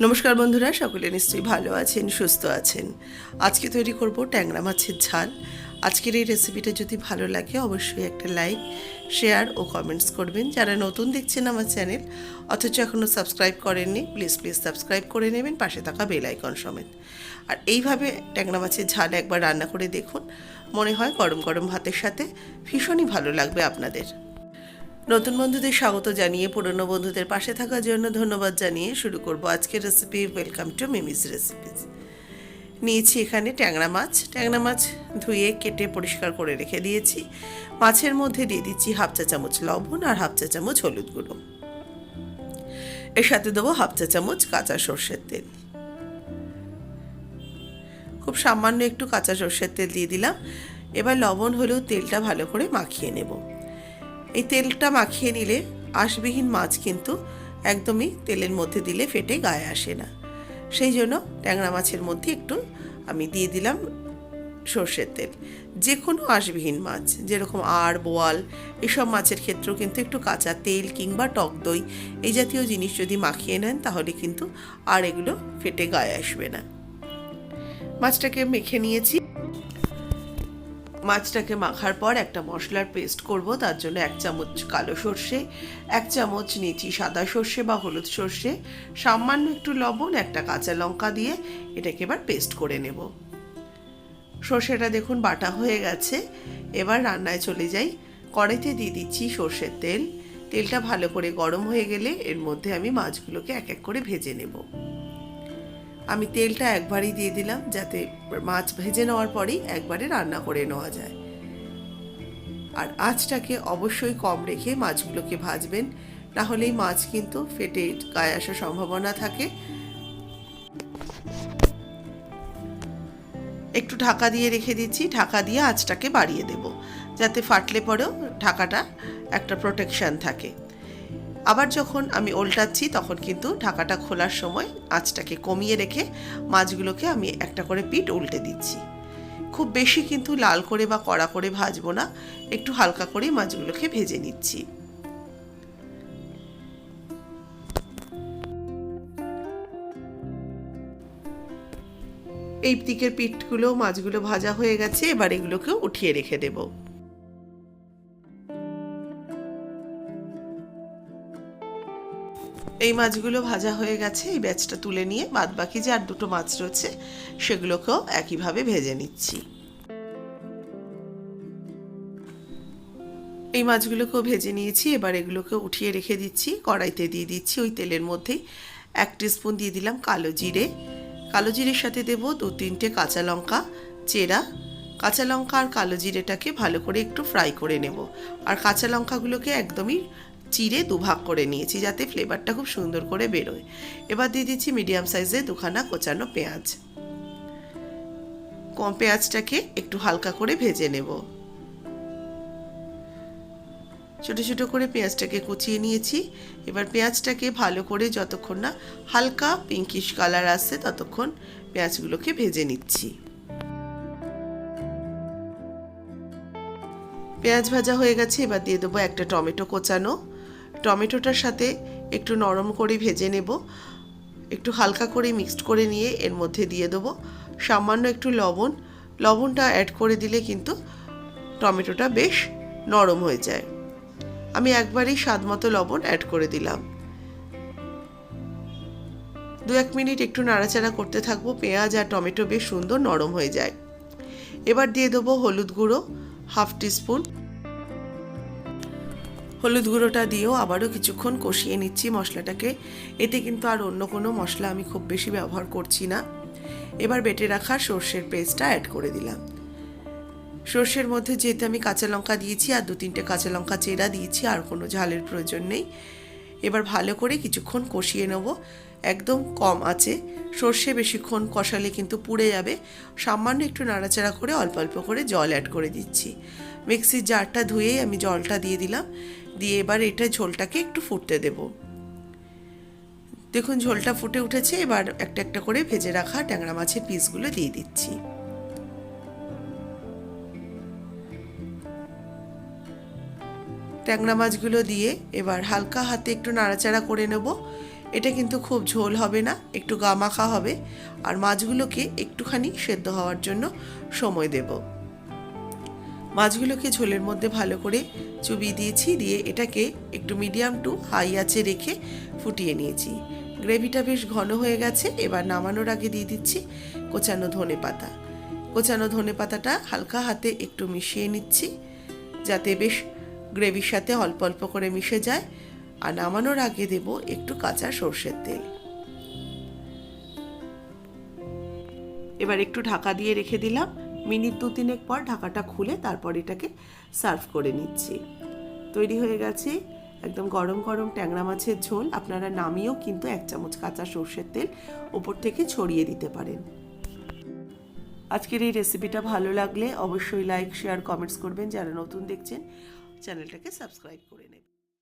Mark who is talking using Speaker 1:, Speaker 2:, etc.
Speaker 1: নমস্কার বন্ধুরা, সকলে নিশ্চয়ই ভালো আছেন, সুস্থ আছেন। আজকে তৈরি করব ট্যাংরা মাছের ঝাল। আজকের এই রেসিপিটা যদি ভালো লাগে অবশ্যই একটা লাইক, শেয়ার ও কমেন্টস করবেন। যারা নতুন দেখছেন আমার চ্যানেল অথচ এখনও সাবস্ক্রাইব করেননি, প্লিজ সাবস্ক্রাইব করে নেবেন, পাশে থাকা বেল আইকন সমেত। আর এইভাবে ট্যাংরা মাছের ঝাল একবার রান্না করে দেখুন, মনে হয় গরম গরম ভাতের সাথে ভীষণই ভালো লাগবে আপনাদের। নতুন বন্ধুদের স্বাগত জানিয়ে পুরনো বন্ধুদের পাশে থাকার জন্য ধন্যবাদ জানিয়ে শুরু করব আজকের recipe. Welcome to Mimi's recipes. নিয়েছি এখানে ট্যাংরা মাছ ধুয়ে কেটে পরিষ্কার করে রেখে দিয়েছি। মাছের মধ্যে দিয়ে দিচ্ছি হাফ চা চামচ লবণ আর হাফ চা চামচ হলুদ গুঁড়ো। এর সাথে দেবো হাফ চা চামচ কাঁচা সর্ষের তেল। খুব সামান্য একটু কাঁচা সর্ষের তেল দিয়ে দিলাম। এবার লবণ হলেও তেলটা ভালো করে মাখিয়ে নেব। এই তেলটা মাখিয়ে নিলে আঁশবিহীন মাছ কিন্তু একদমই তেলের মধ্যে দিলে ফেটে গায়ে আসে না। সেই জন্য ট্যাংরা মাছের মধ্যে একটু আমি দিয়ে দিলাম সর্ষের তেল। যে কোনো আঁশবিহীন মাছ, যেরকম আড়, বোয়াল, এসব মাছের ক্ষেত্রেও কিন্তু একটু কাঁচা তেল কিংবা টক দই এই জাতীয় জিনিস যদি মাখিয়ে নেন তাহলে কিন্তু আর এগুলো ফেটে গায়ে আসবে না। মাছটাকে মেখে নিয়েছি। মাছটাকে মাখার পর একটা মশলার পেস্ট করব। তার জন্য 1 চামচ কালো সর্ষে, 1 চামচ নিয়েছি সাদা সর্ষে বা হলুদ সর্ষে, সামান্য একটু লবণ, একটা কাঁচা লঙ্কা দিয়ে এটাকে এবার পেস্ট করে নেব। সর্ষেটা দেখুন বাটা হয়ে গেছে। এবার রান্নায় চলে যাই। কড়াইতে দিয়ে দিচ্ছি সর্ষের তেল। তেলটা ভালো করে গরম হয়ে গেলে এর মধ্যে আমি মাছগুলোকে এক এক করে ভেজে নেব। আমি তেলটা একবারই দিয়ে দিলাম যাতে মাছ ভেজে নেওয়ার পরেই একবারে রান্না করে নেওয়া যায়। আর আঁচটাকে অবশ্যই কম রেখে মাছগুলোকে ভাজবেন, না হলেই মাছ কিন্তু ফেটে গায়ে আসার সম্ভাবনা থাকে। একটু ঢাকা দিয়ে রেখে দিচ্ছি। ঢাকা দিয়ে আঁচটাকে বাড়িয়ে দেব যাতে ফাটলে পরেও ঢাকাটা একটা প্রোটেকশন থাকে। আবার যখন আমি উল্টাচ্ছি তখন কিন্তু ঢাকাটা খোলার সময় আঁচটাকে কমিয়ে রেখে মাছগুলোকে আমি একটা করে পিঠ উল্টে দিচ্ছি। খুব বেশি কিন্তু লাল করে বা কড়া করে ভাজবো না, একটু হালকা করে মাছগুলোকে ভেজে নিচ্ছি। এই দিকের পিঠগুলো মাছগুলো ভাজা হয়ে গেছে। এবার এগুলোকেও উঠিয়ে রেখে দেব। এই মাছগুলো ভাজা হয়ে গেছে। এই ব্যাচটা তুলে নিয়ে বাদবাকি যে আর দুটো মাছ রয়েছে সেগুলোকেও একইভাবে ভেজে নিচ্ছি। এই মাছগুলোকেও ভেজে নিয়েছি। এবার এগুলোকে উঠিয়ে রেখে দিচ্ছি। কড়াইতে দিয়ে দিচ্ছি ওই তেলের মধ্যেই 1 টিস্পুন দিয়ে দিলাম কালো জিরে। কালো জিরের সাথে দেবো 2-3টে কাঁচা লঙ্কা চেরা। কাঁচা লঙ্কা আর কালো জিরেটাকে ভালো করে একটু ফ্রাই করে নেব। আর কাঁচা লঙ্কাগুলোকে একদমই চিড়ে দুভাগ করে নিয়েছি যাতে ফ্লেভারটা খুব সুন্দর করে বেরোয়। এবার দিয়ে দিচ্ছি মিডিয়াম সাইজে 2খানা কোচানো পেঁয়াজ। পেঁয়াজটাকে একটু হালকা করে ভেজে নেব। ছোটো ছোটো করে পেঁয়াজটাকে কুচিয়ে নিয়েছি। এবার পেঁয়াজটাকে ভালো করে যতক্ষণ না হালকা পিঙ্কিশ কালার আসছে ততক্ষণ পেঁয়াজগুলোকে ভেজে নিচ্ছি। পেঁয়াজ ভাজা হয়ে গেছে। এবার দিয়ে দেবো একটা টমেটো কোচানো। টমেটোটার সাথে একটু নরম করে ভেজে নেব। একটু হালকা করে মিক্সড করে নিয়ে এর মধ্যে দিয়ে দেবো সামান্য একটু লবণ। লবণটা অ্যাড করে দিলে কিন্তু টমেটোটা বেশ নরম হয়ে যায়। আমি একবারেই স্বাদ মতো লবণ অ্যাড করে দিলাম। 2-1 মিনিট একটু নাড়াচাড়া করতে থাকবো। পেঁয়াজ আর টমেটো বেশ সুন্দর নরম হয়ে যায়। এবার দিয়ে দেবো হলুদ গুঁড়ো 1/2 টিস্পুন। হলুদ গুঁড়োটা দিয়েও আবারও কিছুক্ষণ কষিয়ে নিচ্ছি মশলাটাকে। এতে কিন্তু আর অন্য কোনো মশলা আমি খুব বেশি ব্যবহার করছি না। এবার বেটে রাখা সর্ষের পেস্টটা অ্যাড করে দিলাম। সর্ষের মধ্যে যেহেতু আমি কাঁচা লঙ্কা দিয়েছি আর 2-3টে কাঁচা লঙ্কা চেরা দিয়েছি, আর কোনো ঝালের প্রয়োজন নেই। এবার ভালো করে কিছুক্ষণ কষিয়ে নেব একদম কম আঁচে। সর্ষে বেশিক্ষণ কষালে কিন্তু পুড়ে যাবে। সামান্য একটু নাড়াচাড়া করে অল্প অল্প করে জল অ্যাড করে দিচ্ছি। মিক্সির জারটা ধুয়েই আমি জলটা দিয়ে দিলাম। দিয়ে এবার এটা ঝোলটাকে একটু ফুটতে দেব। দেখুন ঝোলটা ফুটে উঠেছে। এবার একটা একটা করে ভেজে রাখা ট্যাংরা মাছের পিসগুলো দিয়ে দিচ্ছি। ট্যাংরা মাছগুলো দিয়ে এবার হালকা হাতে একটু নাড়াচাড়া করে নেব। এটা কিন্তু খুব ঝোল হবে না, একটু গামাখা হবে। আর মাছগুলোকে একটুখানি সেদ্ধ হওয়ার জন্য সময় দেব। মাছগুলোকে ঝোলের মধ্যে ভালো করে চুবিয়ে দিয়েছি, দিয়ে এটাকে একটু মিডিয়াম টু হাই আঁচে রেখে ফুটিয়ে নিয়েছি। গ্রেভিটা বেশ ঘন হয়ে গেছে। এবার নামানোর আগে দিয়ে দিচ্ছি কোচানো ধনেপাতা। কোচানো ধনেপাতাটা হালকা হাতে একটু মিশিয়ে নিচ্ছি, যাতে বেশ গ্রেভির সাথে অল্প অল্প করে মিশে যায়। আর নামানোর আগে দেব একটু কাঁচা সর্ষের তেল। এবার একটু ঢাকা দিয়ে রেখে দিলাম। মিনিট 2-3 পর ঢাকাটা খুলে তারপর এটাকে সার্ভ করে নিচ্ছি। তৈরি হয়ে গেছে একদম গরম গরম ট্যাংরা মাছের ঝোল। আপনারা নামিয়েও কিন্তু 1 চামচ কাঁচা সর্ষের তেল ওপর থেকে ছড়িয়ে দিতে পারেন। আজকের এই রেসিপিটা ভালো লাগলে অবশ্যই লাইক, শেয়ার, কমেন্টস করবেন। যারা নতুন দেখছেন চ্যানেলটাকে সাবস্ক্রাইব করে নেবেন।